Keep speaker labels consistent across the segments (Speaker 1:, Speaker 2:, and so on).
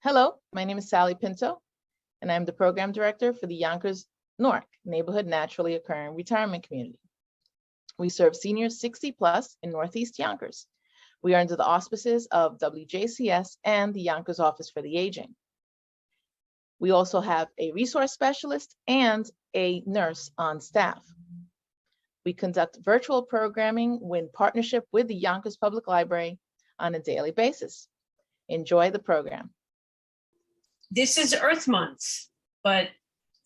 Speaker 1: Hello, my name is Sally Pinto, and I'm the Program Director for the Yonkers NORC, Neighborhood Naturally Occurring Retirement Community. We serve seniors 60 plus in Northeast Yonkers. We are under the auspices of WJCS and the Yonkers Office for the Aging. We also have a resource specialist and a nurse on staff. We conduct virtual programming in partnership with the Yonkers Public Library on a daily basis. Enjoy the program.
Speaker 2: This is Earth Month, but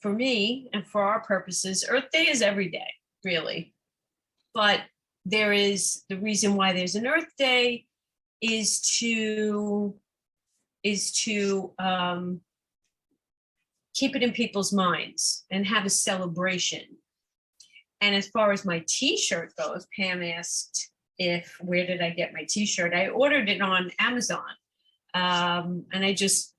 Speaker 2: for me and for our purposes, Earth Day is every day, really. But there is, the reason why there's an Earth Day is to keep it in people's minds and have a celebration. And as far as my t-shirt goes, Pam asked where did I get my t-shirt? I ordered it on Amazon. And I just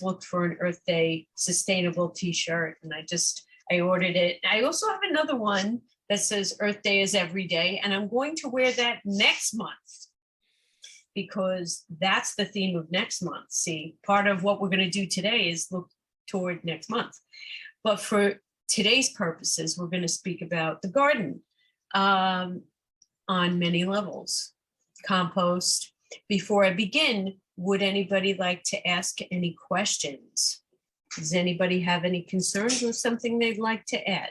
Speaker 2: looked for an Earth Day sustainable t-shirt and I ordered it. I also have another one that says Earth Day is every day. And I'm going to wear that next month because that's the theme of next month. See, part of what we're going to do today is look toward next month. But for today's purposes, we're going to speak about the garden on many levels. Compost. Before I begin, would anybody like to ask any questions? Does anybody have any concerns or something they'd like to add?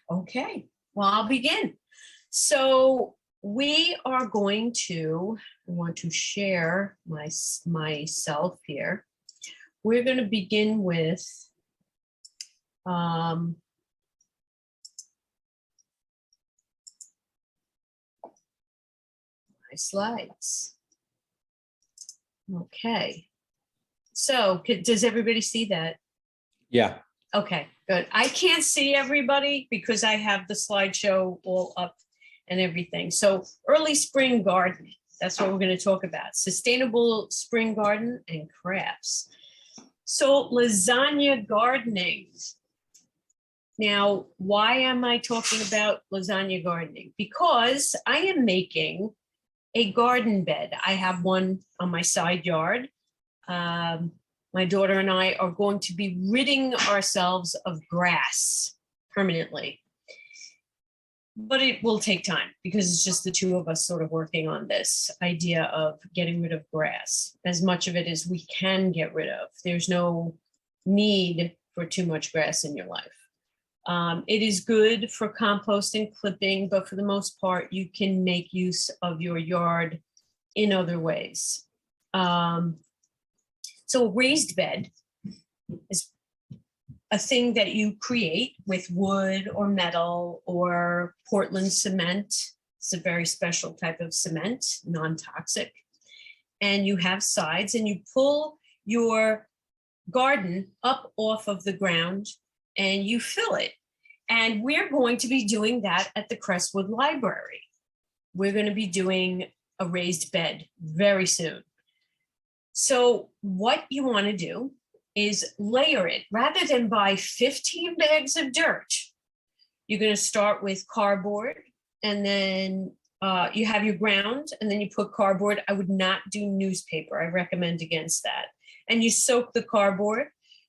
Speaker 2: Okay, well, I'll begin. So we are going to, I want to share myself here. We're going to begin with my slides. Okay, so does everybody see that?
Speaker 3: Yeah.
Speaker 2: Okay, good. I can't see everybody because I have the slideshow all up and everything. So early spring garden, that's what we're going to talk about. Sustainable spring garden and crafts. So lasagna gardening. Now, why am I talking about lasagna gardening? Because I am making a garden bed. I have one on my side yard. My daughter and I are going to be ridding ourselves of grass permanently. But it will take time because it's just the two of us sort of working on this idea of getting rid of grass, as much of it as we can get rid of. There's no need for too much grass in your life. It is good for composting, clipping, but for the most part, you can make use of your yard in other ways. So a raised bed is a thing that you create with wood or metal or Portland cement. It's a very special type of cement, non-toxic. And you have sides and you pull your garden up off of the ground and you fill it. And we're going to be doing that at the Crestwood Library. We're going to be doing a raised bed very soon. So what you want to do is layer it. Rather than buy 15 bags of dirt, you're going to start with cardboard and then you have your ground and then you put cardboard. I would not do newspaper. I recommend against that. And you soak the cardboard.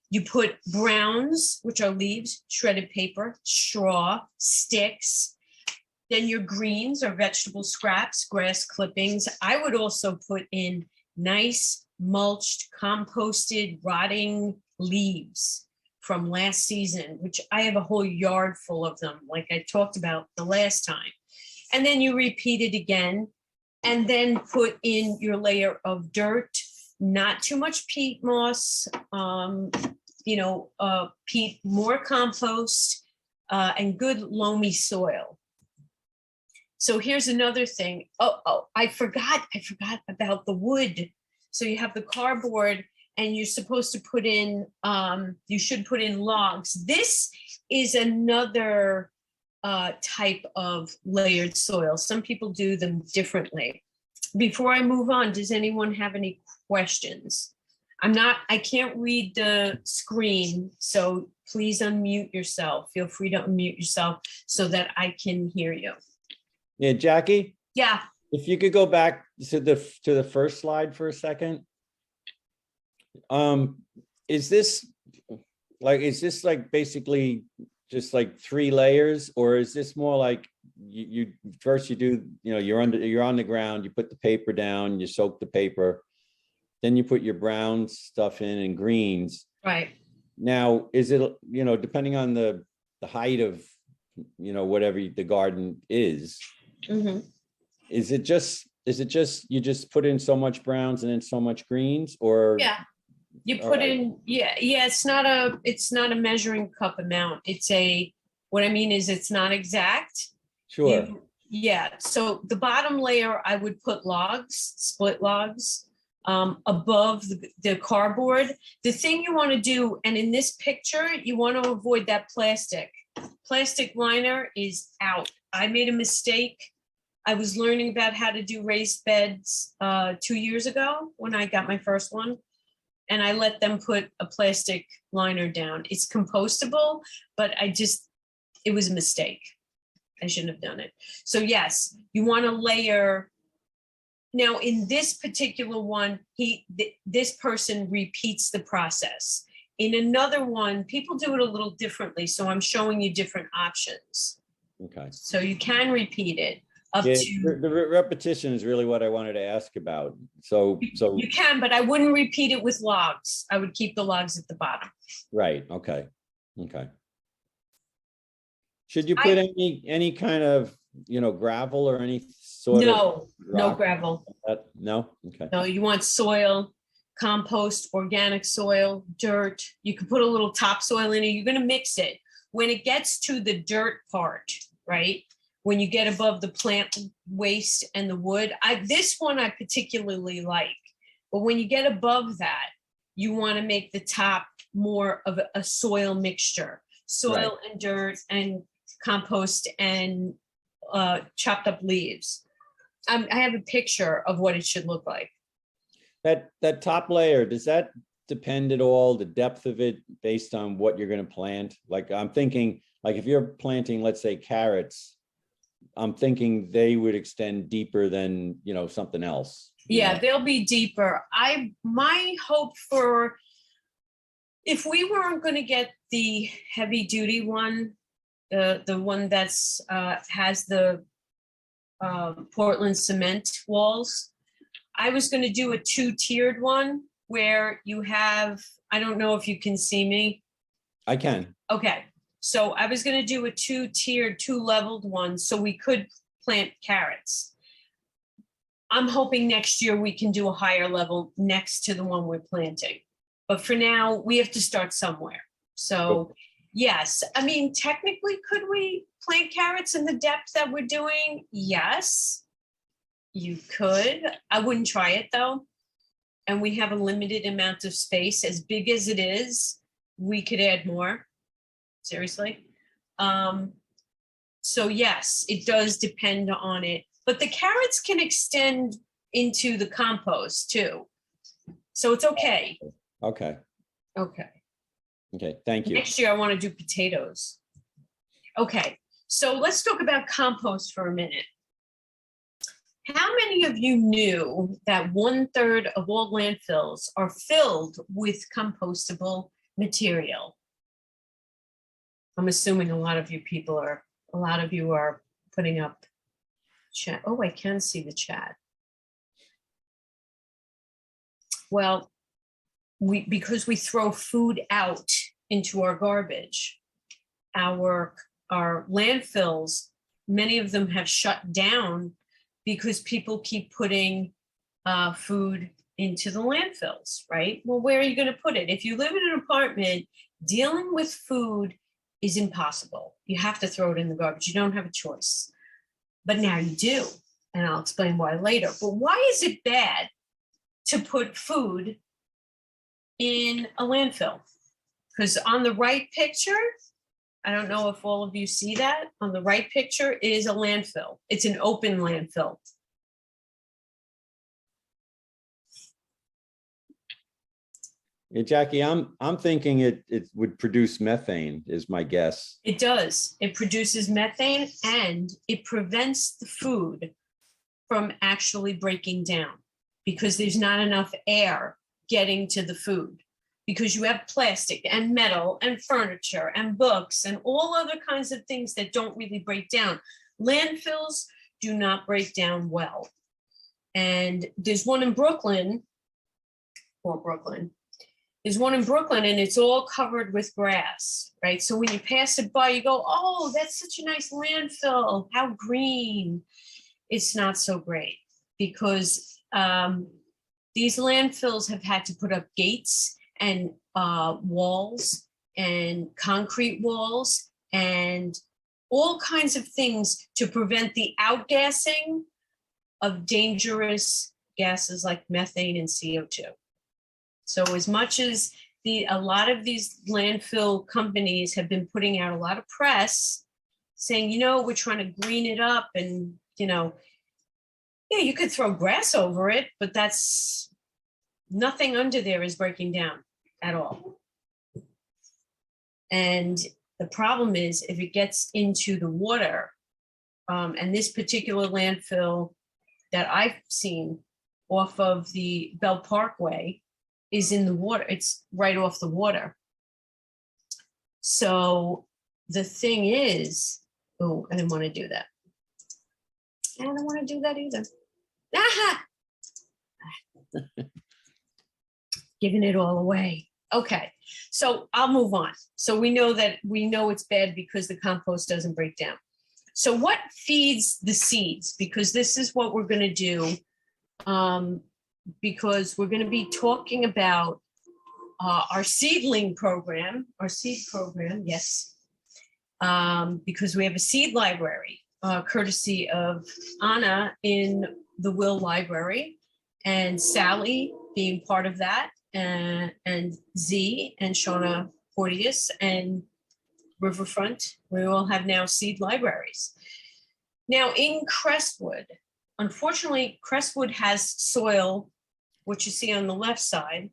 Speaker 2: You put browns, which are leaves, shredded paper, straw, sticks. Then your greens or vegetable scraps, grass clippings. I would also put in nice mulched, composted, rotting leaves from last season, which I have a whole yard full of them, like I talked about the last time. And then you repeat it again, and then put in your layer of dirt, not too much peat moss, peat, more compost, and good loamy soil. So here's another thing. I forgot about the wood. So you have the cardboard and you're supposed to put in, you should put in logs. This is another type of layered soil. Some people do them differently. before I move on, does anyone have any questions? I can't read the screen, so please unmute yourself. Feel free to unmute yourself so that I can hear you.
Speaker 3: Yeah, Jackie,
Speaker 2: Yeah,
Speaker 3: if you could go back to the first slide for a second. Is this like basically just like 3 layers, or is this more like you first you do, you're on the ground, you put the paper down, you soak the paper, then you put your brown stuff in and greens.
Speaker 2: right.
Speaker 3: Now, is it, depending on the height of, whatever the garden is,
Speaker 2: Mhm.
Speaker 3: is it just you just put in so much browns and then so much greens, or?
Speaker 2: Yeah. You
Speaker 3: All
Speaker 2: put
Speaker 3: right.
Speaker 2: in, yeah, it's not a measuring cup amount. What I mean is it's not exact.
Speaker 3: Sure.
Speaker 2: Yeah, so the bottom layer, I would put logs, split logs, above the cardboard. The thing you want to do, and in this picture, you want to avoid that plastic. Plastic liner is out. I made a mistake. I was learning about how to do raised beds 2 years ago when I got my first one. And I let them put a plastic liner down. It's compostable, but it was a mistake. I shouldn't have done it. So yes, you want to layer. Now in this particular one, this person repeats the process. In another one, people do it a little differently. So I'm showing you different options.
Speaker 3: Okay.
Speaker 2: So you can repeat it up
Speaker 3: Yeah,
Speaker 2: to.
Speaker 3: the repetition is really what I wanted to ask about. So
Speaker 2: You can, but I wouldn't repeat it with logs. I would keep the logs at the bottom.
Speaker 3: right. Okay. Should you put any kind of, gravel or any sort of
Speaker 2: No
Speaker 3: rock?
Speaker 2: gravel.
Speaker 3: No? Okay.
Speaker 2: No, you want soil, compost, organic soil, dirt. You can put a little topsoil in it. You're going to mix it. When it gets to the dirt part, right? When you get above the plant waste and the wood, this one I particularly like. But when you get above that, you want to make the top more of a soil mixture, soil and dirt and compost and chopped up leaves. I have a picture of what it should look like.
Speaker 3: That top layer, does that depend at all, the depth of it, based on what you're going to plant? Like I'm thinking, like if you're planting, let's say carrots, I'm thinking they would extend deeper than, something else.
Speaker 2: Yeah, they'll be deeper. My hope for, if we weren't going to get the heavy duty one, the one that's has the Portland cement walls, I was going to do a 2-tiered one where you have, I don't know if you can see me.
Speaker 3: I can.
Speaker 2: Okay. So I was going to do a 2-tiered, 2-leveled one so we could plant carrots. I'm hoping next year we can do a higher level next to the one we're planting. But for now, we have to start somewhere. So yes, I mean, technically, could we plant carrots in the depth that we're doing? Yes, you could. I wouldn't try it though. And we have a limited amount of space. As big as it is, we could add more. Seriously. So yes, it does depend on it, but the carrots can extend into the compost too. So it's okay.
Speaker 3: Okay. Thank you.
Speaker 2: Next year I want to do potatoes. Okay, so let's talk about compost for a minute. How many of you knew that 1/3 of all landfills are filled with compostable material? I'm assuming a lot of you are putting up chat. Oh, I can see the chat. Well, because we throw food out into our garbage, our landfills, many of them have shut down because people keep putting food into the landfills, right? Well, where are you going to put it? If you live in an apartment, dealing with food is impossible. You have to throw it in the garbage. You don't have a choice. But now you do, and I'll explain why later. But why is it bad to put food in a landfill? Because on the right picture, I don't know if all of you see that, on the right picture is a landfill. It's an open landfill.
Speaker 3: Yeah, Jackie, I'm thinking it would produce methane is my guess.
Speaker 2: It does. It produces methane and it prevents the food from actually breaking down because there's not enough air getting to the food because you have plastic and metal and furniture and books and all other kinds of things that don't really break down. Landfills do not break down well. And there's one in Brooklyn, there's one in Brooklyn and it's all covered with grass, right? So when you pass it by, you go, oh, that's such a nice landfill. How green. It's not so great because these landfills have had to put up gates and walls and concrete walls and all kinds of things to prevent the outgassing of dangerous gases like methane and CO2. So as much as a lot of these landfill companies have been putting out a lot of press saying, you know, we're trying to green it up and, you know, yeah, you could throw grass over it, but that's nothing under there is breaking down at all. And the problem is if it gets into the water, and this particular landfill that I've seen off of the Bell Parkway is in the water. It's right off the water. So the thing is, oh, I didn't want to do that. I don't want to do that either. Aha! Giving it all away. Okay, so I'll move on. So we know it's bad because the compost doesn't break down. So what feeds the seeds? Because this is what we're going to do. Because we're going to be talking about our seedling program, our seed program, yes. Because we have a seed library, courtesy of Anna in the Will Library and Sally being part of that, and Z and Shauna Porteous and Riverfront. We all have now seed libraries. Now in Crestwood, unfortunately, Crestwood has soil, what you see on the left side.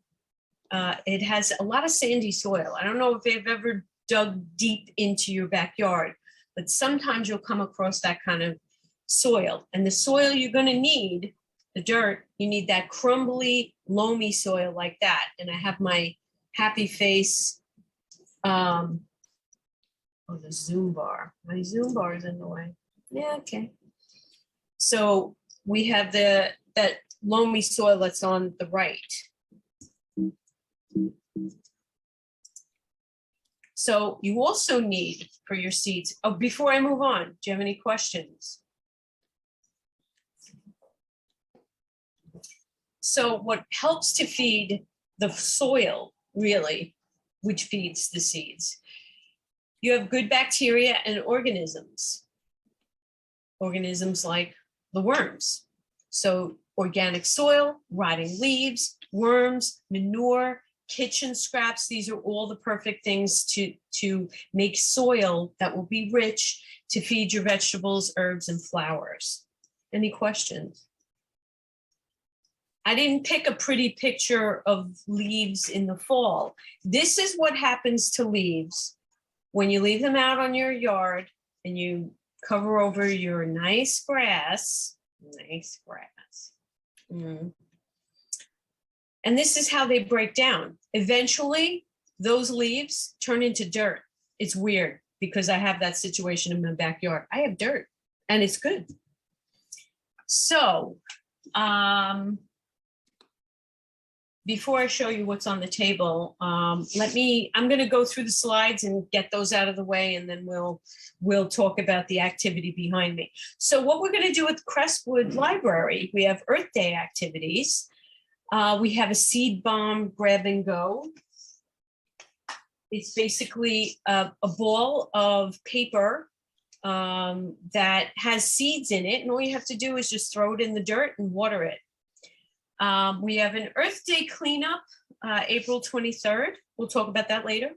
Speaker 2: It has a lot of sandy soil. I don't know if they've ever dug deep into your backyard, but sometimes you'll come across that kind of soil. And the soil you're going to need, the dirt, you need that crumbly, loamy soil like that. And I have my happy face. Oh, the Zoom bar. My Zoom bar is in the way. Yeah, okay. So we have that loamy soil that's on the right. So you also need for your seeds. Oh, before I move on, do you have any questions? So what helps to feed the soil, really, which feeds the seeds? You have good bacteria and organisms. Organisms like the worms. So organic soil, rotting leaves, worms, manure, kitchen scraps. These are all the perfect things to make soil that will be rich to feed your vegetables, herbs, and flowers. Any questions? I didn't pick a pretty picture of leaves in the fall. This is what happens to leaves when you leave them out on your yard and you cover over your nice grass. And this is how they break down. Eventually, those leaves turn into dirt. It's weird because I have that situation in my backyard. I have dirt and it's good. So, before I show you what's on the table, I'm going to go through the slides and get those out of the way, and then we'll talk about the activity behind me. So what we're going to do with Crestwood Library, we have Earth Day activities. We have a seed bomb grab and go. It's basically a ball of paper that has seeds in it, and all you have to do is just throw it in the dirt and water it. We have an Earth Day cleanup, April 23rd. We'll talk about that later.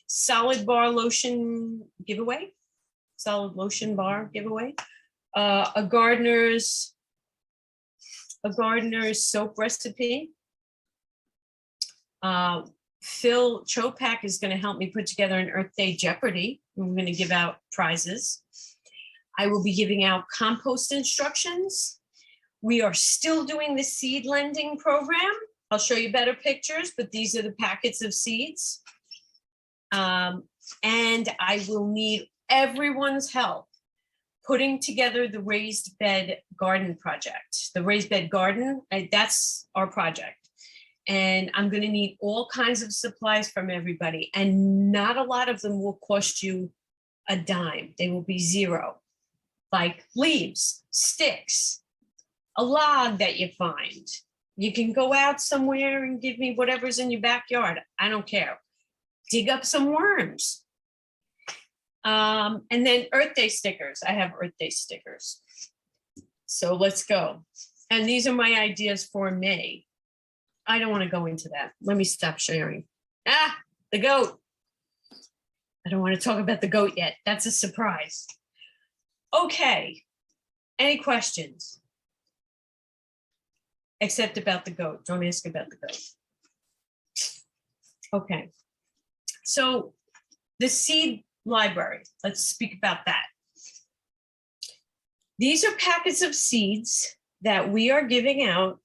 Speaker 2: Solid bar lotion giveaway. Solid lotion bar giveaway. A gardener's soap recipe. Phil Chopak is going to help me put together an Earth Day Jeopardy. We're going to give out prizes. I will be giving out compost instructions. We are still doing the seed lending program. I'll show you better pictures, but these are the packets of seeds. And I will need everyone's help putting together the raised bed garden project. The raised bed garden, that's our project. And I'm going to need all kinds of supplies from everybody. And not a lot of them will cost you a dime. They will be zero. Like leaves, sticks, a log that you find. You can go out somewhere and give me whatever's in your backyard. I don't care. Dig up some worms. And then Earth Day stickers. I have Earth Day stickers. So let's go. And these are my ideas for May. I don't want to go into that. Let me stop sharing. The goat. I don't want to talk about the goat yet. That's a surprise. Okay. Any questions? Except about the goat. Don't ask about the goat. Okay. So the seed library. Let's speak about that. These are packets of seeds that we are giving out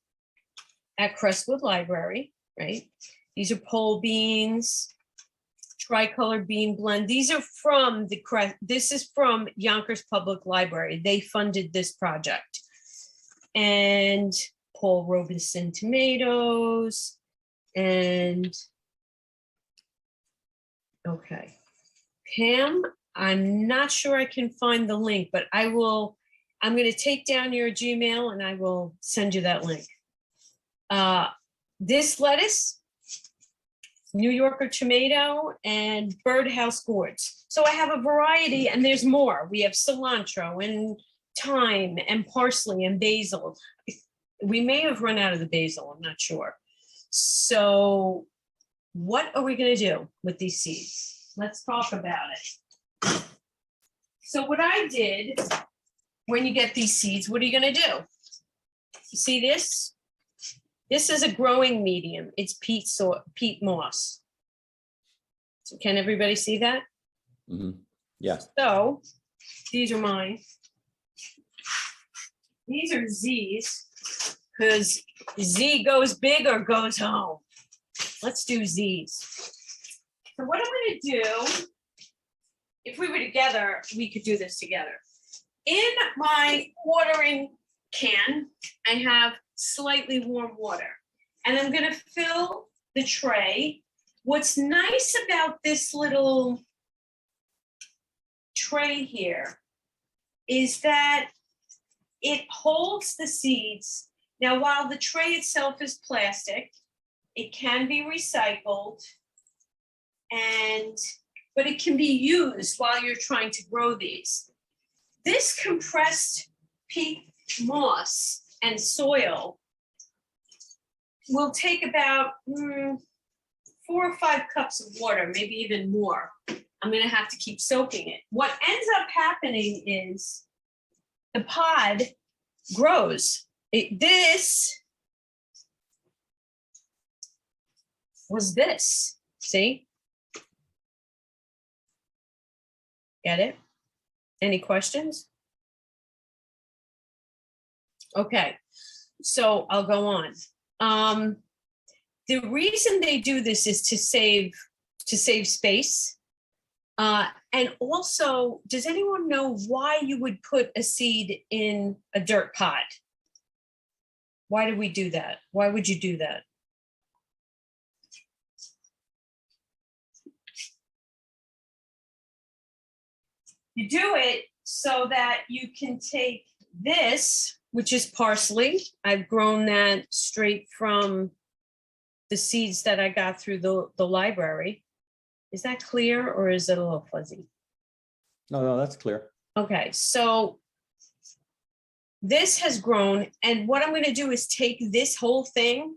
Speaker 2: at Crestwood Library, right? These are pole beans, tricolor bean blend. These are from this is from Yonkers Public Library. They funded this project. And Paul Robeson tomatoes and okay. Pam, I'm not sure I can find the link, but I'm going to take down your Gmail and I will send you that link. This lettuce, New Yorker tomato, and birdhouse gourds. So I have a variety and there's more. We have cilantro and thyme and parsley and basil. We may have run out of the basil, I'm not sure. So what are we going to do with these seeds? Let's talk about it. So what I did, when you get these seeds, what are you going to do? You see this? This is a growing medium. It's peat moss. So can everybody see that?
Speaker 3: Mm-hmm. Yeah.
Speaker 2: So these are mine. These are Z's because Z goes big or goes home. Let's do Z's. So what I'm going to do, if we were together, we could do this together. In my watering can, I have slightly warm water, and I'm going to fill the tray. What's nice about this little tray here is that it holds the seeds. Now, while the tray itself is plastic, it can be recycled, but it can be used while you're trying to grow these. This compressed peat moss and soil will take about 4 or 5 cups of water, maybe even more. I'm going to have to keep soaking it. What ends up happening is the pod grows. This was this, see? Get it? Any questions? Okay, so I'll go on. The reason they do this is to save space. And also, does anyone know why you would put a seed in a dirt pot? Why do we do that? Why would you do that? You do it so that you can take this, which is parsley. I've grown that straight from the seeds that I got through the library. Is that clear or is it a little fuzzy?
Speaker 3: No, that's clear.
Speaker 2: Okay, so this has grown, and what I'm going to do is take this whole thing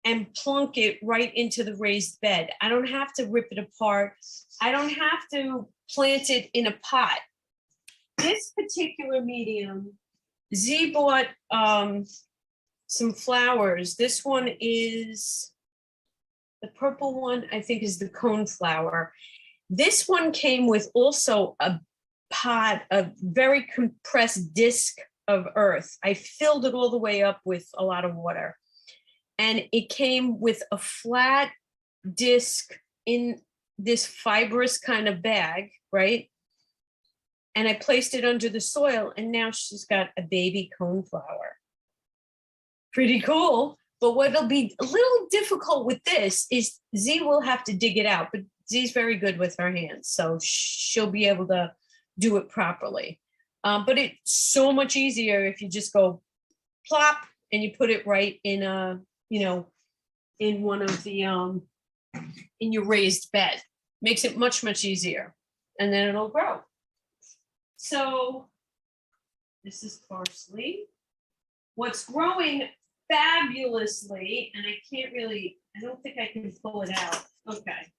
Speaker 2: and plunk it right into the raised bed. I don't have to rip it apart. I don't have to plant it in a pot. This particular medium, Z bought some flowers. This one is, The purple one, I think, is the coneflower. This one came with also a pot, a very compressed disc of earth. I filled it all the way up with a lot of water. And it came with a flat disc in this fibrous kind of bag, right? And I placed it under the soil, and now she's got a baby coneflower. Pretty cool. But what'll be a little difficult with this is Z will have to dig it out, but Z's very good with her hands, so she'll be able to do it properly. But it's so much easier if you just go plop and you put it right in a, in one of the, in your raised bed. Makes it much, much easier, and then it'll grow. So this is parsley. What's growing fabulously, and I don't think I can pull it out. Okay.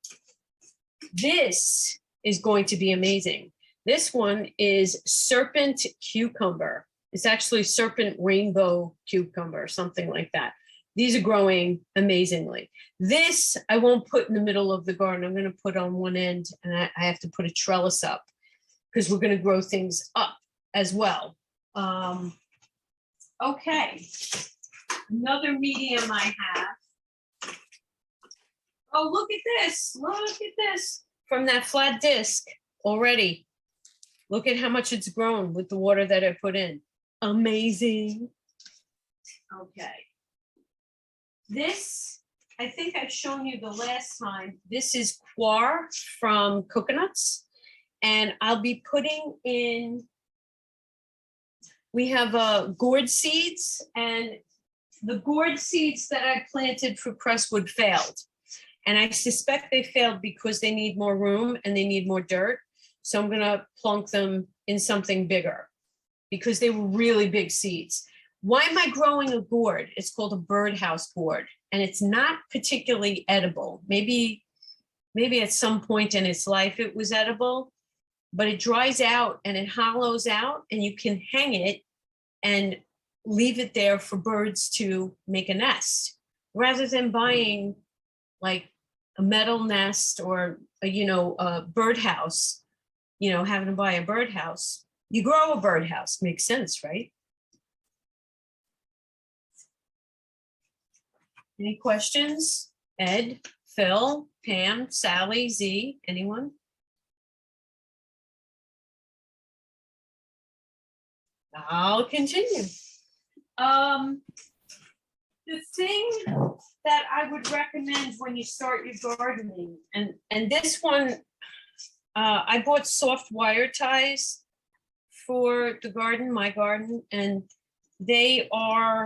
Speaker 2: This is going to be amazing. This one is Serpent Cucumber. It's actually Serpent Rainbow Cucumber, something like that. These are growing amazingly. This I won't put in the middle of the garden. I'm going to put on one end, and I have to put a trellis up because we're going to grow things up as well. Okay. Another medium I have. Oh, look at this. Look at this. From that flat disc already. Look at how much it's grown with the water that I put in. Amazing. Okay. This, I think I've shown you the last time. This is coir from coconuts. And I'll be putting in, we have gourd seeds, and the gourd seeds that I planted for Crestwood failed. And I suspect they failed because they need more room and they need more dirt. So I'm gonna plunk them in something bigger because they were really big seeds. Why am I growing a gourd? It's called a birdhouse gourd, and it's not particularly edible. Maybe at some point in its life it was edible, but it dries out and it hollows out, and you can hang it and leave it there for birds to make a nest, rather than buying like a metal nest or a birdhouse, having to buy a birdhouse. You grow a birdhouse, makes sense, right? Any questions? Ed, Phil, Pam, Sally, Z, anyone? I'll continue. The thing that I would recommend when you start your gardening, and this one, I bought soft wire ties for the garden, my garden, and they are,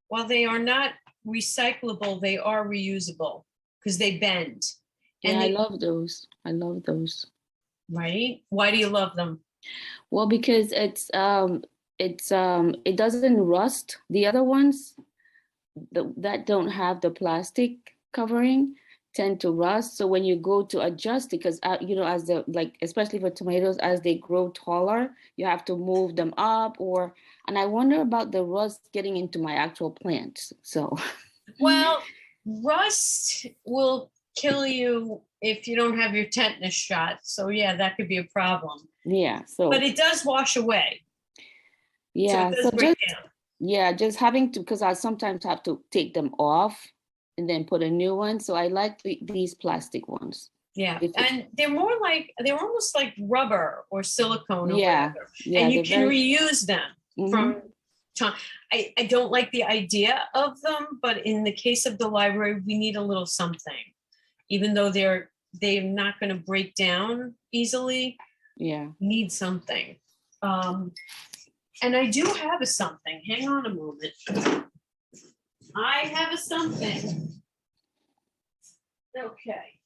Speaker 2: while they are not recyclable, they are reusable because they bend. And
Speaker 4: I love those. I love those.
Speaker 2: Right? Why do you love them?
Speaker 4: Well, because it doesn't rust. The other ones that don't have the plastic covering tend to rust. So when you go to adjust it, because as especially for tomatoes, as they grow taller, you have to move them up, and I wonder about the rust getting into my actual plants. So
Speaker 2: well, rust will kill you if you don't have your tetanus shot. So yeah, that could be a problem.
Speaker 4: Yeah. So
Speaker 2: but it does wash away.
Speaker 4: Yeah.
Speaker 2: So
Speaker 4: just having to, because I sometimes have to take them off and then put a new one. So I like these plastic ones.
Speaker 2: Yeah, and they're almost like rubber or silicone. Or whatever.
Speaker 4: Yeah,
Speaker 2: and you can reuse them from time. I don't like the idea of them, but in the case of the library, we need a little something, even though they're not going to break down easily.
Speaker 4: Yeah,
Speaker 2: need something. And I do have a something. Hang on a moment. I have a something. Okay.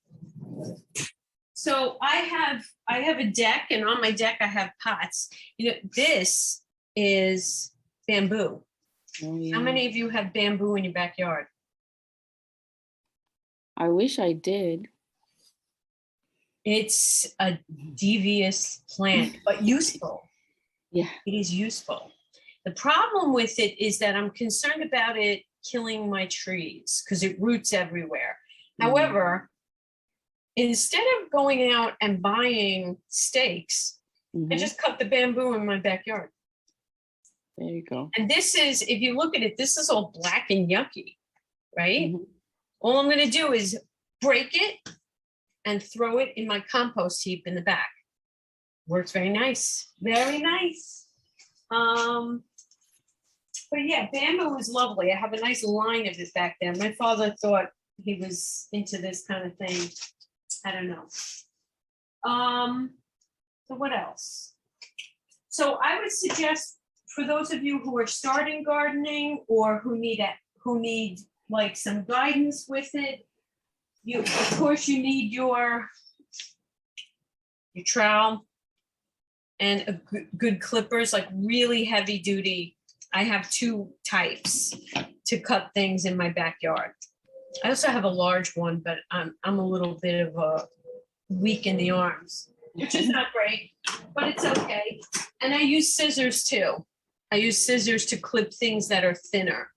Speaker 2: So I have a deck, and on my deck I have pots. This is bamboo.
Speaker 4: Oh, yeah.
Speaker 2: How many of you have bamboo in your backyard?
Speaker 4: I wish I did.
Speaker 2: It's a devious plant, but useful.
Speaker 4: Yeah.
Speaker 2: It is useful. The problem with it is that I'm concerned about it killing my trees because it roots everywhere. However, instead of going out and buying stakes, I just cut the bamboo in my backyard.
Speaker 4: There you go.
Speaker 2: And this is, if you look at it, this is all black and yucky, right? All I'm going to do is break it and throw it in my compost heap in the back. Works very nice. Very nice. But yeah, bamboo is lovely. I have a nice line of it back there. My father thought he was into this kind of thing. I don't know. So what else? So I would suggest for those of you who are starting gardening or who need like some guidance with it, of course you need your trowel and good clippers, like really heavy duty. I have 2 types to cut things in my backyard. I also have a large one, but I'm a little bit of a weak in the arms, which is not great, but it's okay. And I use scissors too. I use scissors to clip things that are thinner.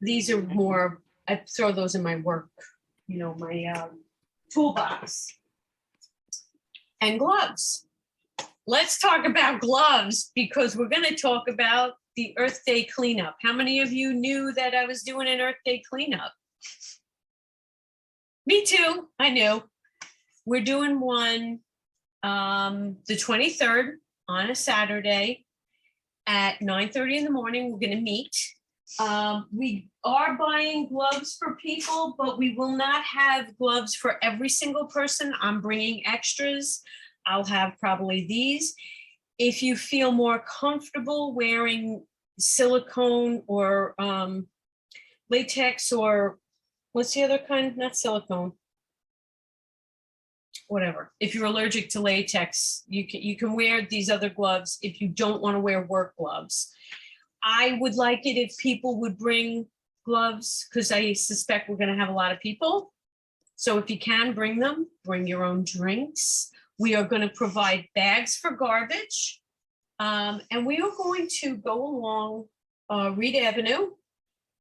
Speaker 2: These are more, I throw those in my work, my toolbox. And gloves. Let's talk about gloves because we're going to talk about the Earth Day cleanup. How many of you knew that I was doing an Earth Day cleanup? Me too, I knew. We're doing one the 23rd on a Saturday at 9:30 in the morning. We're going to meet. We are buying gloves for people, but we will not have gloves for every single person. I'm bringing extras. I'll have probably these. If you feel more comfortable wearing silicone or latex or what's the other kind? Not silicone. Whatever. If you're allergic to latex, you can wear these other gloves if you don't want to wear work gloves. I would like it if people would bring gloves because I suspect we're going to have a lot of people. So if you can bring them, bring your own drinks. We are going to provide bags for garbage. And we are going to go along Reed Avenue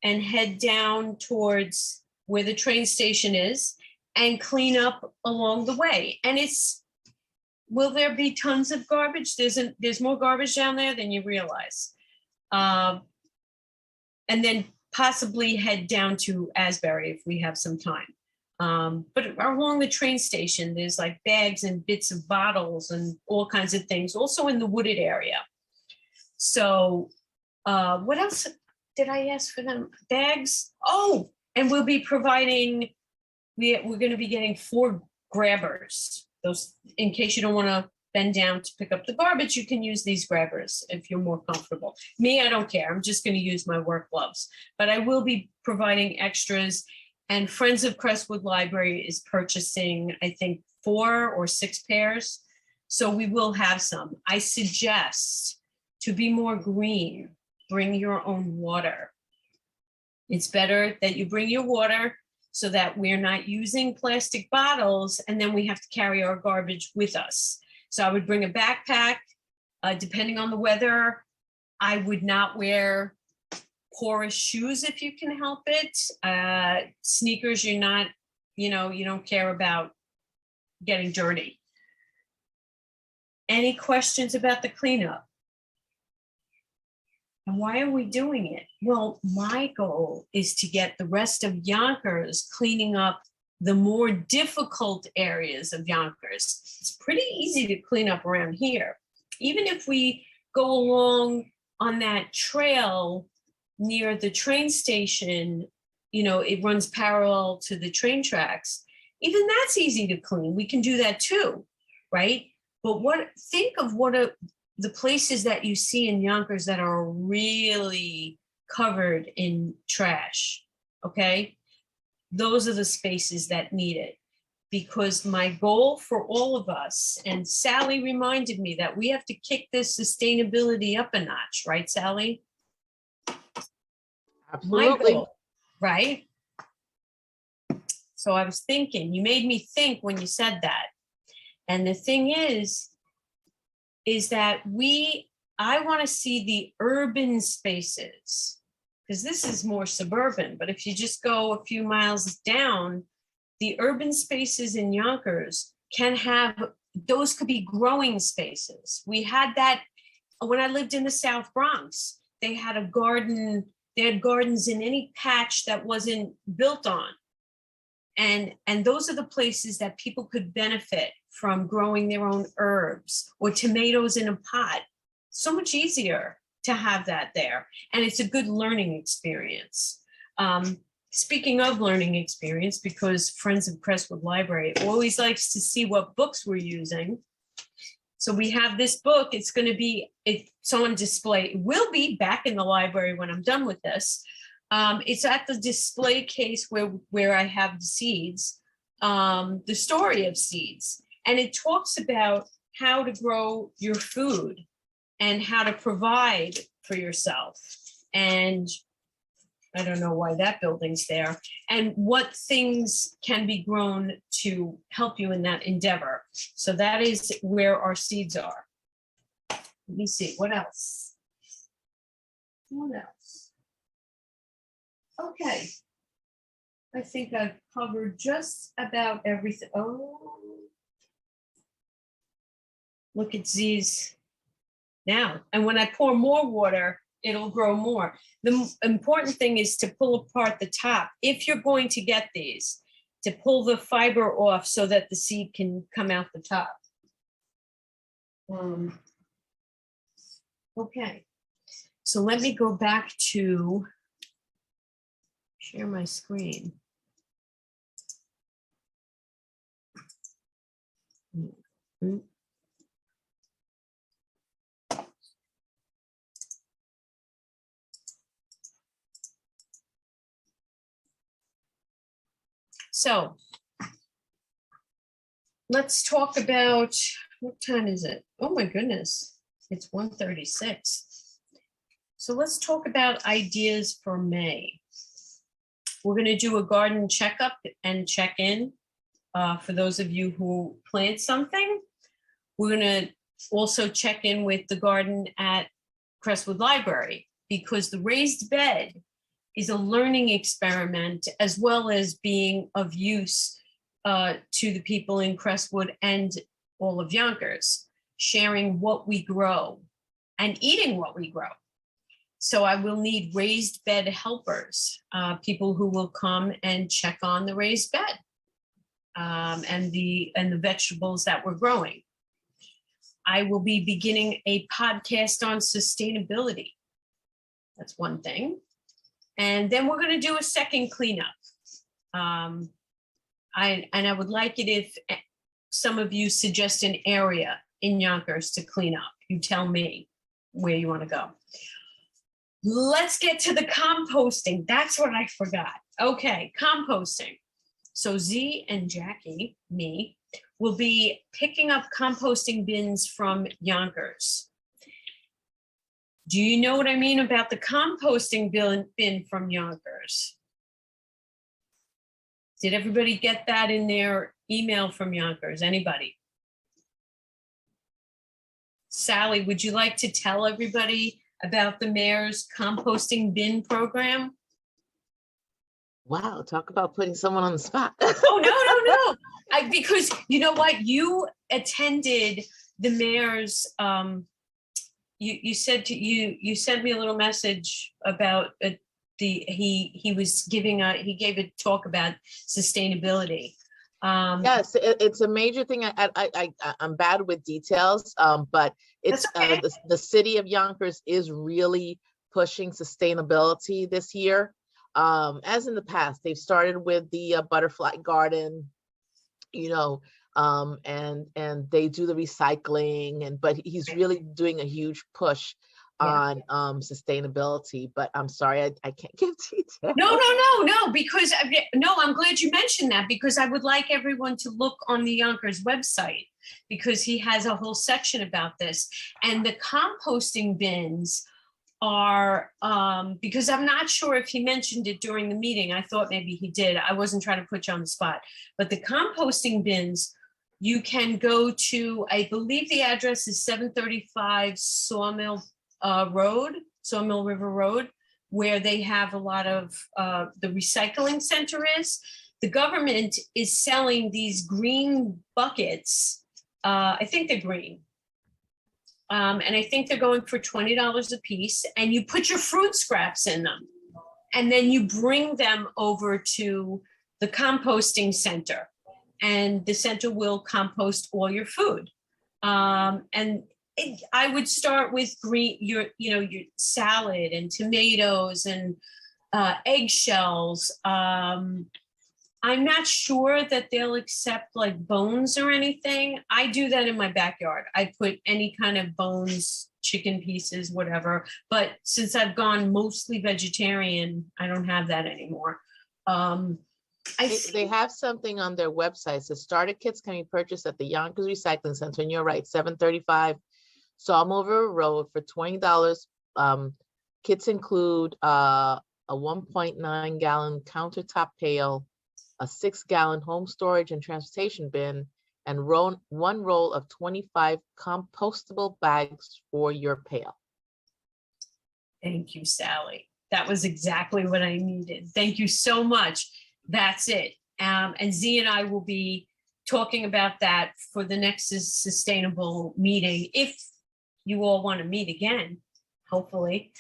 Speaker 2: and head down towards where the train station is and clean up along the way. And will there be tons of garbage? There's more garbage down there than you realize. And then possibly head down to Asbury if we have some time. But along the train station, there's like bags and bits of bottles and all kinds of things, also in the wooded area. So what else did I ask for them? Bags. Oh, and we'll be providing, we're going to be getting 4 grabbers. Those, in case you don't want to bend down to pick up the garbage, you can use these grabbers if you're more comfortable. Me, I don't care. I'm just going to use my work gloves, but I will be providing extras. And Friends of Crestwood Library is purchasing, I think, 4 or 6 pairs. So we will have some. I suggest to be more green, bring your own water. It's better that you bring your water so that we're not using plastic bottles and then we have to carry our garbage with us. So I would bring a backpack, depending on the weather. I would not wear porous shoes if you can help it. Sneakers, you're not, you don't care about getting dirty. Any questions about the cleanup? And why are we doing it? Well, my goal is to get the rest of Yonkers cleaning up the more difficult areas of Yonkers. It's pretty easy to clean up around here. Even if we go along on that trail near the train station, it runs parallel to the train tracks. Even that's easy to clean. We can do that too, right? But think of the places that you see in Yonkers that are really covered in trash, okay? Those are the spaces that need it. Because my goal for all of us, and Sally reminded me that we have to kick this sustainability up a notch, right, Sally?
Speaker 1: Absolutely.
Speaker 2: My goal, right? So I was thinking, you made me think when you said that. And the thing is that I want to see the urban spaces because this is more suburban, but if you just go a few miles down, the urban spaces in Yonkers can have, those could be growing spaces. We had that when I lived in the South Bronx. They had a garden, they had gardens in any patch that wasn't built on. And those are the places that people could benefit from growing their own herbs or tomatoes in a pot. So much easier to have that there. And it's a good learning experience. Speaking of learning experience, because Friends of Crestwood Library always likes to see what books we're using. So we have this book, it's on display. It will be back in the library when I'm done with this. It's at the display case where I have the seeds, the story of seeds. And it talks about how to grow your food and how to provide for yourself. And I don't know why that building's there, and what things can be grown to help you in that endeavor. So that is where our seeds are. Let me see, what else? What else? Okay. I think I've covered just about everything. Oh. Look at these now. And when I pour more water, it'll grow more. The important thing is to pull apart the top. If you're going to get these, to pull the fiber off so that the seed can come out the top. Okay, so let me go back to share my screen. So let's talk about, what time is it? Oh my goodness, it's 1:36. So let's talk about ideas for May. We're going to do a garden checkup and check in for those of you who plant something. We're going to also check in with the garden at Crestwood Library, because the raised bed is a learning experiment as well as being of use to the people in Crestwood and all of Yonkers, sharing what we grow and eating what we grow. So I will need raised bed helpers, people who will come and check on the raised bed and the vegetables that we're growing. I will be beginning a podcast on sustainability. That's one thing. And then we're going to do a second cleanup. I would like it if some of you suggest an area in Yonkers to clean up. You tell me where you want to go. Let's get to the composting. That's what I forgot. Okay, composting. So Z and Jackie, me, will be picking up composting bins from Yonkers. Do you know what I mean about the composting bin from Yonkers? Did everybody get that in their email from Yonkers? Anybody? Sally, would you like to tell everybody about the mayor's composting bin program?
Speaker 1: Wow, talk about putting someone on the spot.
Speaker 2: Oh, no. Because you know what? You attended the mayor's, you said you sent me a little message about he gave a talk about sustainability.
Speaker 1: Yes, it's a major thing. I'm bad with details, but it's
Speaker 2: okay.
Speaker 1: The city of Yonkers is really pushing sustainability this year. As in the past, they've started with the butterfly garden, and they do the recycling, but he's really doing a huge push on sustainability. But I'm sorry, I can't give details.
Speaker 2: No, because I'm glad you mentioned that, because I would like everyone to look on the Yonkers website, because he has a whole section about this. And the composting bins are, because I'm not sure if he mentioned it during the meeting. I thought maybe he did. I wasn't trying to put you on the spot. But the composting bins, you can go to, I believe the address is 735 Sawmill River Road, where they have a lot of the recycling center is. The government is selling these green buckets. I think they're green. And I think they're going for $20 a piece, and you put your fruit scraps in them. And then you bring them over to the composting center, and the center will compost all your food. I would start with your salad and tomatoes and eggshells. I'm not sure that they'll accept like bones or anything. I do that in my backyard. I put any kind of bones, chicken pieces, whatever. But since I've gone mostly vegetarian, I don't have that anymore.
Speaker 1: They have something on their website. So starter kits can be purchased at the Yonkers Recycling Center. And you're right, 735 Sawmill Road for $20. Kits include a 1.9 gallon countertop pail, a 6-gallon home storage and transportation bin, and one roll of 25 compostable bags for your pail.
Speaker 2: Thank you, Sally. That was exactly what I needed. Thank you so much. That's it. And Z and I will be talking about that for the next sustainable meeting, if you all want to meet again, hopefully.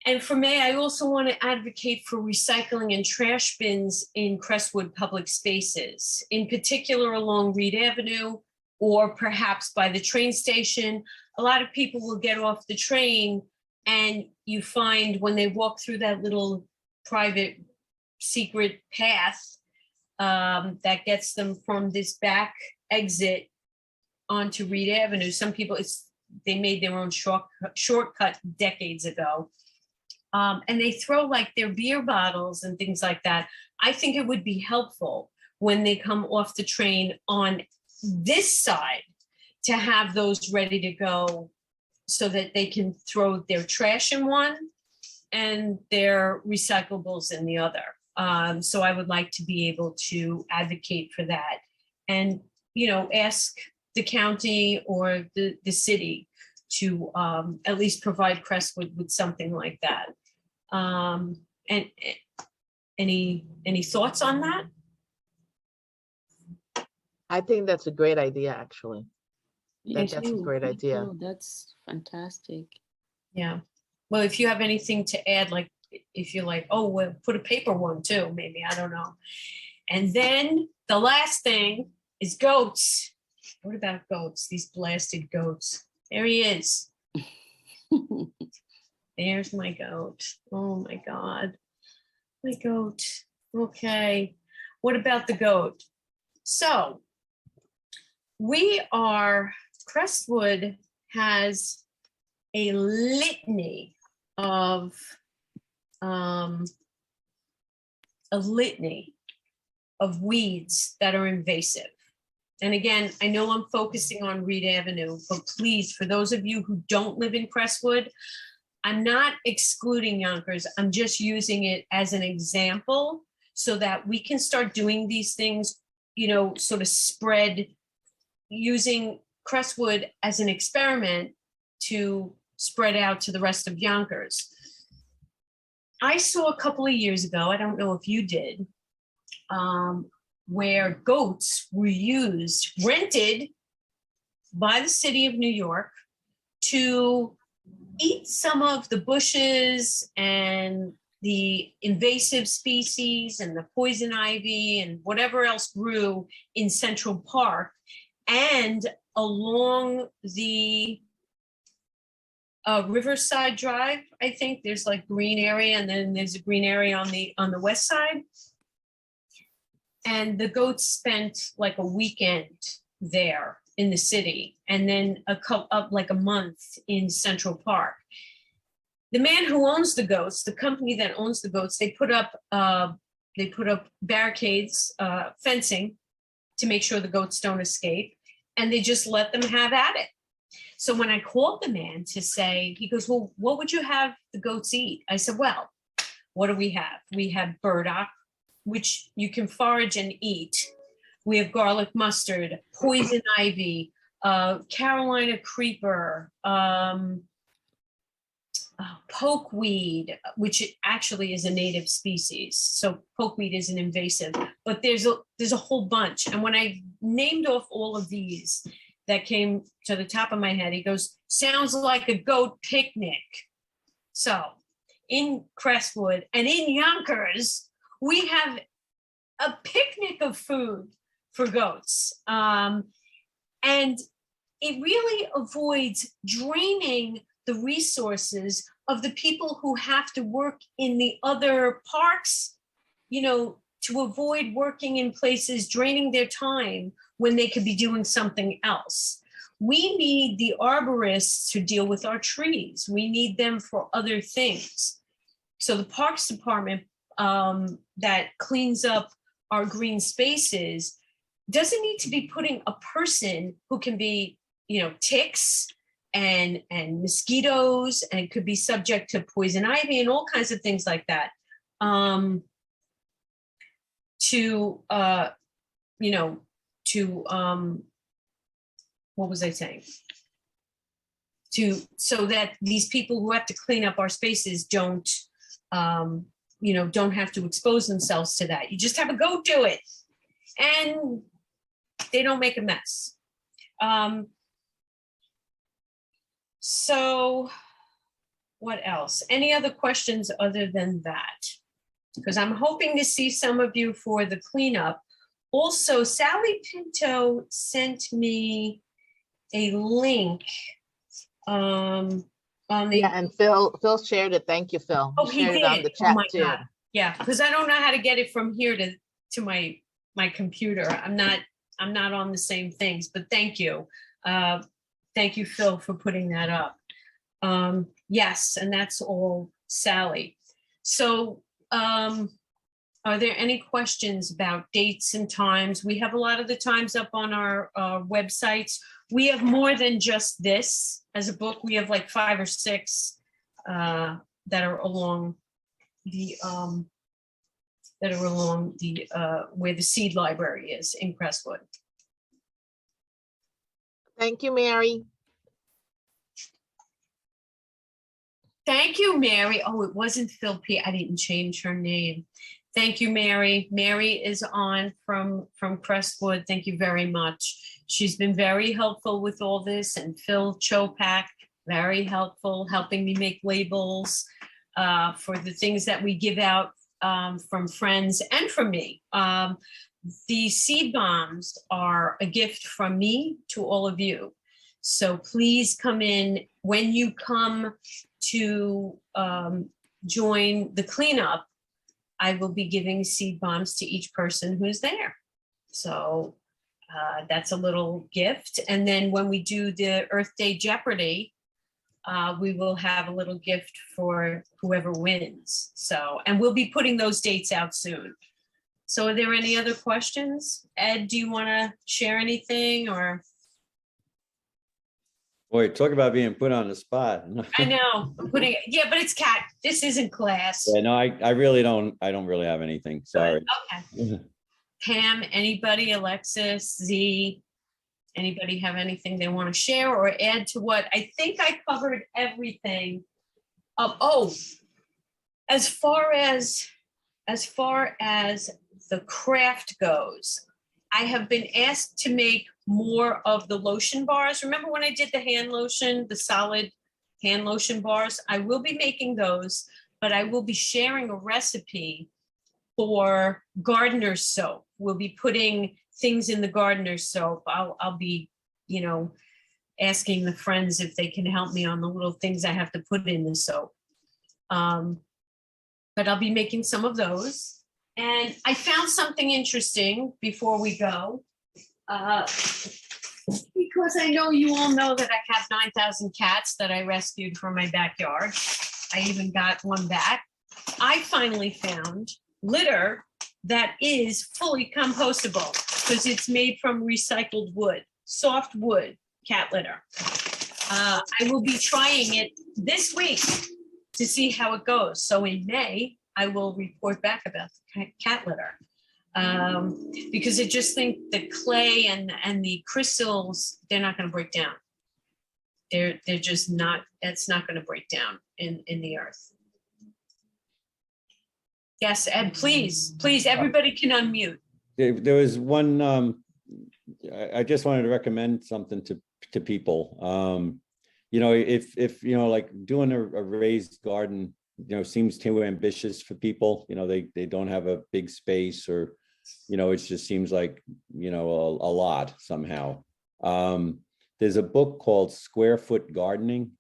Speaker 2: And for me, I also want to advocate for recycling and trash bins in Crestwood public spaces, in particular along Reed Avenue, or perhaps by the train station. A lot of people will get off the train, and you find when they walk through that little private secret path that gets them from this back exit onto Reed Avenue. Some people, they made their own shortcut decades ago. And they throw like their beer bottles and things like that. I think it would be helpful when they come off the train on this side to have those ready to go so that they can throw their trash in one and their recyclables in the other. So I would like to be able to advocate for that and, ask the county or the city to at least provide Crestwood with something like that. And any thoughts on that?
Speaker 1: I think that's a great idea, actually.
Speaker 4: Me
Speaker 1: That's a
Speaker 4: too,
Speaker 1: great
Speaker 4: me
Speaker 1: idea.
Speaker 4: too. That's fantastic.
Speaker 2: Yeah. Well, if you have anything to add, like if you're like, oh, well, put a paper one too, maybe, I don't know. And then the last thing is goats. What about goats? These blasted goats. There he is. There's my goat. Oh my God. My goat. Okay. What about the goat? So Crestwood has a litany of weeds that are invasive. And again, I know I'm focusing on Reed Avenue, but please, for those of you who don't live in Crestwood, I'm not excluding Yonkers. I'm just using it as an example so that we can start doing these things, sort of spread, using Crestwood as an experiment to spread out to the rest of Yonkers. I saw a couple of years ago, I don't know if you did, where goats were rented by the city of New York to eat some of the bushes and the invasive species and the poison ivy and whatever else grew in Central Park and along the Riverside Drive. I think there's like green area, and then there's a green area on the west side. And the goats spent like a weekend there in the city, and then like a month in Central Park. The man who owns the goats, the company that owns the goats, they put up barricades, fencing, to make sure the goats don't escape, and they just let them have at it. So when I called the man to say, he goes, well, what would you have the goats eat? I said, well, what do we have? We have burdock, which you can forage and eat. We have garlic mustard, poison ivy, Carolina creeper, pokeweed, which actually is a native species. So pokeweed is an invasive, but there's a whole bunch. And when I named off all of these that came to the top of my head, he goes, sounds like a goat picnic. So in Crestwood and in Yonkers, we have a picnic of food for goats. And it really avoids draining the resources of the people who have to work in the other parks, to avoid working in places, draining their time when they could be doing something else. We need the arborists to deal with our trees. We need them for other things. So the Parks Department that cleans up our green spaces doesn't need to be putting a person who can be, ticks and mosquitoes and could be subject to poison ivy and all kinds of things like that. What was I saying? So that these people who have to clean up our spaces don't have to expose themselves to that. You just have a goat do it and they don't make a mess. So what else? Any other questions other than that? Because I'm hoping to see some of you for the cleanup. Also, Sally Pinto sent me a link on the.
Speaker 1: Yeah, and Phil shared it. Thank you, Phil.
Speaker 2: Oh, he
Speaker 1: shared
Speaker 2: did.
Speaker 1: it on the
Speaker 2: Oh
Speaker 1: chat
Speaker 2: my
Speaker 1: too.
Speaker 2: God. Yeah, because I don't know how to get it from here to my computer. I'm not on the same things, but thank you. Thank you, Phil, for putting that up. Yes, and that's all Sally. So are there any questions about dates and times? We have a lot of the times up on our websites. We have more than just this as a book. We have like 5 or 6 that are along the where the seed library is in Crestwood.
Speaker 1: Thank you, Mary.
Speaker 2: Thank you, Mary. Oh, it wasn't Phil P. I didn't change her name. Thank you, Mary. Mary is on from Crestwood. Thank you very much. She's been very helpful with all this, and Phil Chopak, very helpful, helping me make labels for the things that we give out from friends and from me. The seed bombs are a gift from me to all of you. So please come in when you come to join the cleanup. I will be giving seed bombs to each person who's there. So that's a little gift. And then when we do the Earth Day Jeopardy, we will have a little gift for whoever wins. So, and we'll be putting those dates out soon. So are there any other questions? Ed, do you want to share anything or?
Speaker 3: Boy, talk about being put on the spot.
Speaker 2: I know, I'm putting it, yeah, but it's cat. This isn't class.
Speaker 3: Yeah, no, I really don't really have anything. Sorry.
Speaker 2: Okay. Pam, anybody, Alexis, Z, anybody have anything they want to share or add to what? I think I covered everything. As far as the craft goes, I have been asked to make more of the lotion bars. Remember when I did the hand lotion, the solid hand lotion bars? I will be making those, but I will be sharing a recipe for gardener's soap. We'll be putting things in the gardener's soap. I'll be, asking the friends if they can help me on the little things I have to put in the soap. But I'll be making some of those. And I found something interesting before we go, because I know you all know that I have 9,000 cats that I rescued from my backyard. I even got one back. I finally found litter that is fully compostable because it's made from recycled wood, soft wood cat litter. I will be trying it this week to see how it goes. So in May, I will report back about the cat litter. Because I just think the clay and the crystals, they're not going to break down. They're just not, that's not going to break down in the earth. Yes, and please, everybody can unmute.
Speaker 3: There was one, I just wanted to recommend something to people. You know, if you know, like doing a raised garden, you know, seems too ambitious for people, you know, they don't have a big space, or, you know, it just seems like, you know, a lot somehow. There's a book called Square Foot Gardening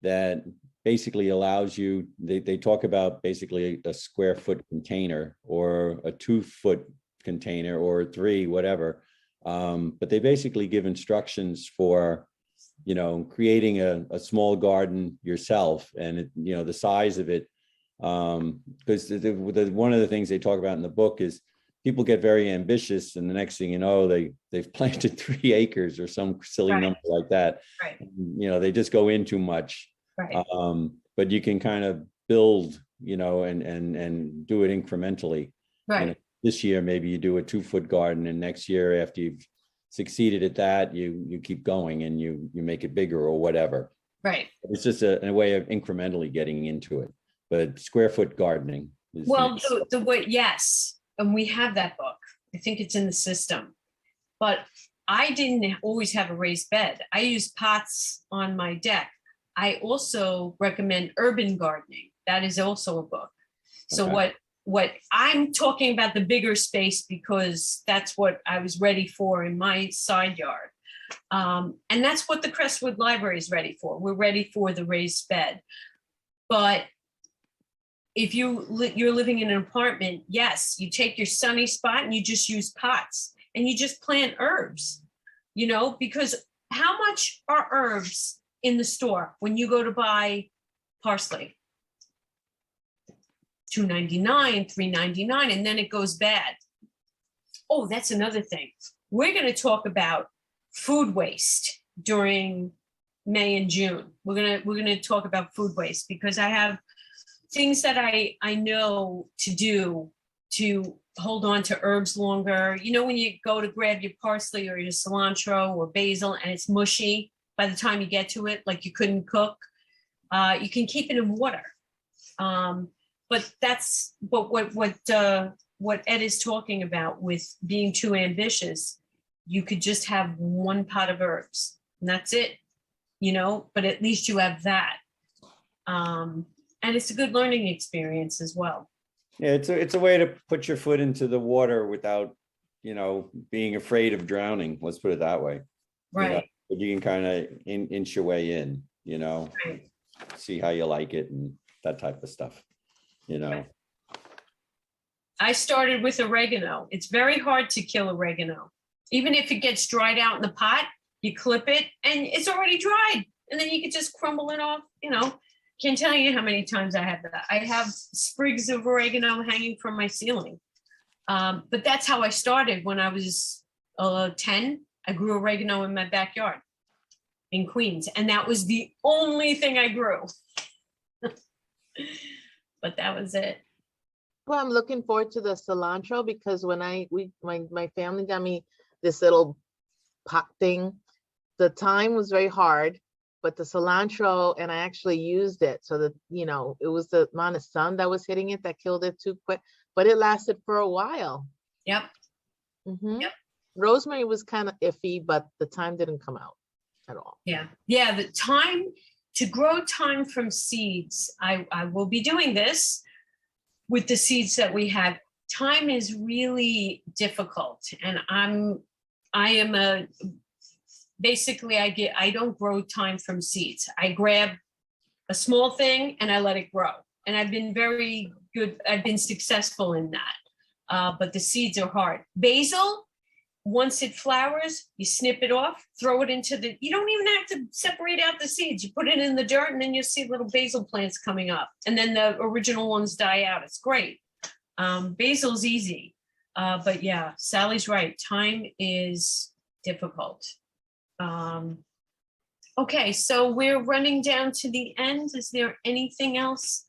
Speaker 3: that basically allows you, they talk about basically a square foot container or a 2-foot container or 3, whatever. But they basically give instructions for, you know, creating a small garden yourself, and it, you know, the size of it. Because one of the things they talk about in the book is people get very ambitious, and the next thing you know, they've planted 3 acres or some silly
Speaker 2: Right.
Speaker 3: number like that.
Speaker 2: Right.
Speaker 3: You know, they just go in too much.
Speaker 2: Right.
Speaker 3: But you can kind of build, you know, and do it incrementally.
Speaker 2: Right.
Speaker 3: You know, this year, maybe you do a 2-foot garden, and next year, after you've succeeded at that, you keep going and you make it bigger or whatever.
Speaker 2: Right.
Speaker 3: It's just a way of incrementally getting into it. But square foot gardening is,
Speaker 2: Well, the way, yes, and we have that book. I think it's in the system. But I didn't always have a raised bed. I used pots on my deck. I also recommend urban gardening. That is also a book. So
Speaker 3: Okay.
Speaker 2: what I'm talking about, the bigger space, because that's what I was ready for in my side yard. And that's what the Crestwood Library is ready for. We're ready for the raised bed. But if you're living in an apartment, yes, you take your sunny spot and you just use pots and you just plant herbs, you know, because how much are herbs in the store when you go to buy parsley? $2.99, $3.99, and then it goes bad. Oh, that's another thing. We're going to talk about food waste during May and June. We're going to talk about food waste because I have things that I know to do to hold on to herbs longer. You know, when you go to grab your parsley or your cilantro or basil and it's mushy by the time you get to it, like you couldn't cook, you can keep it in water. But that's what Ed is talking about with being too ambitious. You could just have 1 pot of herbs and that's it, you know, but at least you have that. And it's a good learning experience as well.
Speaker 3: Yeah, it's a way to put your foot into the water without, you know, being afraid of drowning. Let's put it that way.
Speaker 2: Right.
Speaker 3: You know, but you can kind of inch your way in, you know,
Speaker 2: Right.
Speaker 3: see how you like it and that type of stuff, you know.
Speaker 2: Right. I started with oregano. It's very hard to kill oregano. Even if it gets dried out in the pot, you clip it and it's already dried. And then you can just crumble it off, you know. Can't tell you how many times I have that. I have sprigs of oregano hanging from my ceiling. But that's how I started when I was 10. I grew oregano in my backyard in Queens. And that was the only thing I grew. But that was it.
Speaker 1: Well, I'm looking forward to the cilantro because when my family got me this little pot thing, the time was very hard, but the cilantro, and I actually used it so that, you know, it was the amount of sun that was hitting it that killed it too quick, but it lasted for a while.
Speaker 2: Yep.
Speaker 1: Yep. Rosemary was kind of iffy, but the time didn't come out at all.
Speaker 2: Yeah. Yeah. The time to grow thyme from seeds. I will be doing this with the seeds that we have. Thyme is really difficult. And I don't grow thyme from seeds. I grab a small thing and I let it grow. And I've been very good. I've been successful in that. But the seeds are hard. Basil, once it flowers, you snip it off, throw it into you don't even have to separate out the seeds. You put it in the dirt and then you see little basil plants coming up. And then the original ones die out. It's great. Basil's easy. But yeah, Sally's right. Thyme is difficult. Okay, so we're running down to the end. Is there anything else?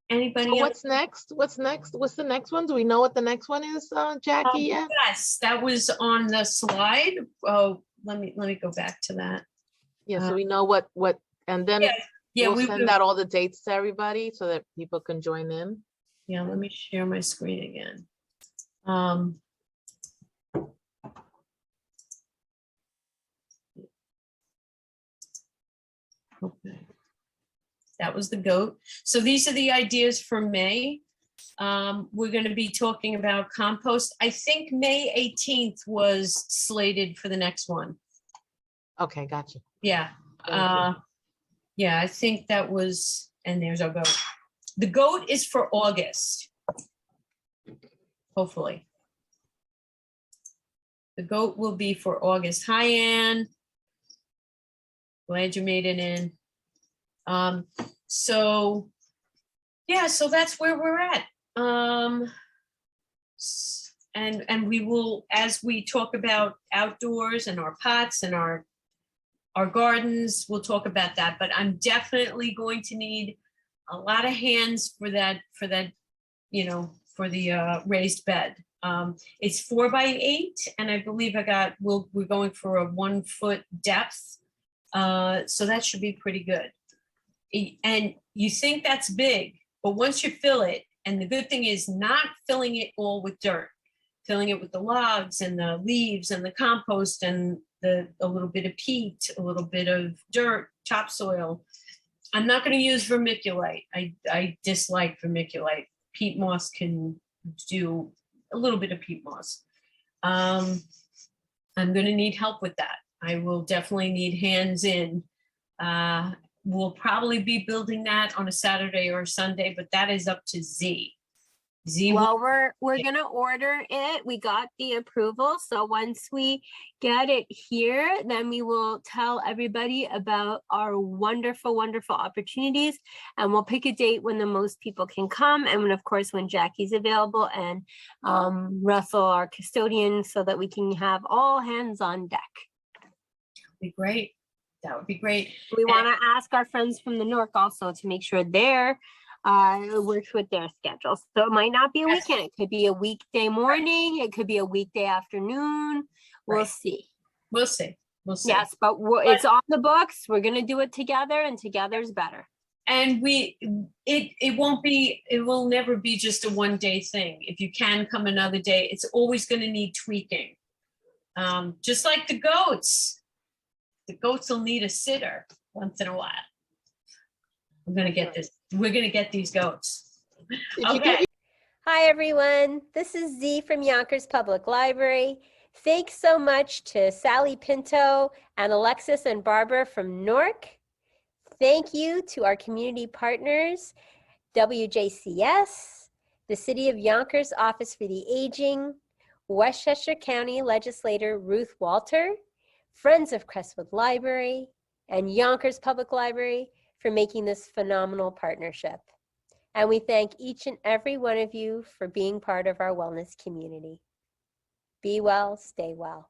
Speaker 2: Anybody
Speaker 1: So
Speaker 2: else?
Speaker 1: what's next? What's next? What's the next one? Do we know what the next one is, Jackie? Yet?
Speaker 2: Yes, that was on the slide. Oh, let me go back to that.
Speaker 1: Yeah, so we know what, and then
Speaker 2: Yeah,
Speaker 1: we'll
Speaker 2: we
Speaker 1: send
Speaker 2: will.
Speaker 1: out all the dates to everybody so that people can join in.
Speaker 2: Yeah, let me share my screen again. Okay. That was the goat. So these are the ideas for May. We're going to be talking about compost. I think May 18th was slated for the next one.
Speaker 1: Okay, gotcha.
Speaker 2: Yeah.
Speaker 1: Thank
Speaker 2: Yeah, I think that was, and there's our goat. The goat is for August. Hopefully. The goat will be for August. Hi, Ann. Glad you made it in. So yeah, so that's where we're at. And we will, as we talk about outdoors and our pots and our gardens, we'll talk about that. But I'm definitely going to need a lot of hands for that, you know, for the raised bed. It's 4x8, and I believe we're going for a 1 foot depth. So that should be pretty good. And you think that's big, but once you fill it, and the good thing is not filling it all with dirt, filling it with the logs and the leaves and the compost and a little bit of peat, a little bit of dirt, topsoil. I'm not going to use vermiculite. I dislike vermiculite. Peat moss can do a little bit of peat moss. I'm going to need help with that. I will definitely need hands in. We'll probably be building that on a Saturday or a Sunday, but that is up to Z.
Speaker 5: Well, we're gonna order it. We got the approval. So once we get it here, then we will tell everybody about our wonderful, wonderful opportunities. And we'll pick a date when the most people can come. And when, of course, when Jackie's available and Russell, our custodian, so that we can have all hands on deck.
Speaker 2: Be great. That would be great.
Speaker 5: We want to ask our friends from the North also to make sure they're works with their schedule. So it might not be a weekend. It could be a weekday morning. It could be a weekday afternoon. We'll
Speaker 2: Right.
Speaker 5: see.
Speaker 2: We'll see. We'll see.
Speaker 5: Yes, but it's on the books. We're going to do it together, and together's better.
Speaker 2: And it will never be just a 1 day thing. If you can come another day, it's always going to need tweaking. Just like the goats. The goats will need a sitter once in a while. We're going to get this. We're going to get these goats. Okay.
Speaker 5: Hi, everyone. This is Z from Yonkers Public Library. Thanks so much to Sally Pinto and Alexis and Barbara from Newark. Thank you to our community partners, WJCS, the City of Yonkers Office for the Aging, Westchester County Legislator Ruth Walter, Friends of Crestwood Library, and Yonkers Public Library for making this phenomenal partnership. And we thank each and every one of you for being part of our wellness community. Be well, stay well.